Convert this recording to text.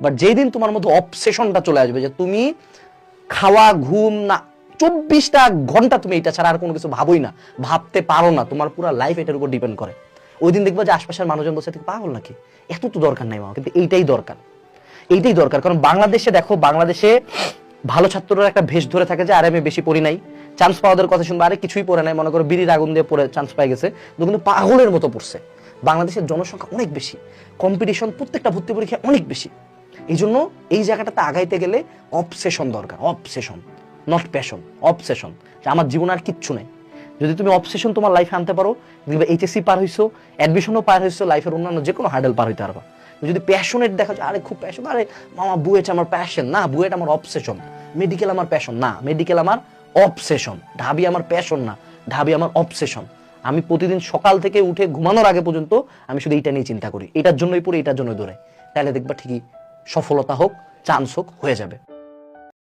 But যেই দিন তোমার মধ্যে অবসেশনটা চলে আসবে যে তুমি খাওয়া ঘুম না 24টা ঘন্টা তুমি এটা ছাড়া আর কোনো কিছু ভাবোই না, ভাবতে পারো না, তোমার পুরো লাইফ এটার উপর ডিপেন্ড করে, ওই দিন দেখবা যে আশপাশের মানুষজন বসে থেকে পাগল নাকি, এত তো দরকার নাই মা, কিন্তু এইটাই দরকার, এইটাই দরকার। কারণ বাংলাদেশে দেখো, বাংলাদেশে ভালো ছাত্ররা একটা ভেষ ধরে থাকে যে আরে আমি বেশি পড়ি নাই, চান্স পাওয়াদের কথা শুনবো আরে কিছুই পড়ে নাই, মনে করো বিড়ির আগুন দিয়ে পড়ে চান্স পাই গেছে, কিন্তু পাগলের মতো পড়ছে। বাংলাদেশের জনসংখ্যা অনেক বেশি, কম্পিটিশন প্রত্যেকটা ভর্তি পরীক্ষা অনেক বেশি। এই জন্য এই জায়গাটাতে আগাইতে গেলে অবসেশন দরকার, অবসেশন, নট প্যাশন, অবসেশন, যে আমার জীবন আর কিচ্ছু নেই। যদি তুমি অবসেশন তোমার লাইফে আনতে পারো, দেখবে এইচএসসি পার হইছো, অ্যাডমিশনও পার হইছো, লাইফের অন্যান্য যে কোনো হার্ডেল পার হইতে পারবা। যদি প্যাশনেট দেখা যায়, আরে খুব প্যাশন, আরে মামা বুয়েট আমার প্যাশন না, বুয়েট আমার অবসেশন, মেডিকেল আমার প্যাশন না, মেডিকেল আমার অবসেশন, ঢাবি আমার প্যাশন না, ঢাবি আমার অবসেশন। আমি প্রতিদিন সকাল থেকে উঠে ঘুমানোর আগে পর্যন্ত আমি শুধু এইটা নিয়ে চিন্তা করি, এটার জন্যই পড়ি, এটার জন্যই দৌড়াই, তাহলে দেখবা ঠিকই সফলতা হোক, চান্স হোক, হয়ে যাবে।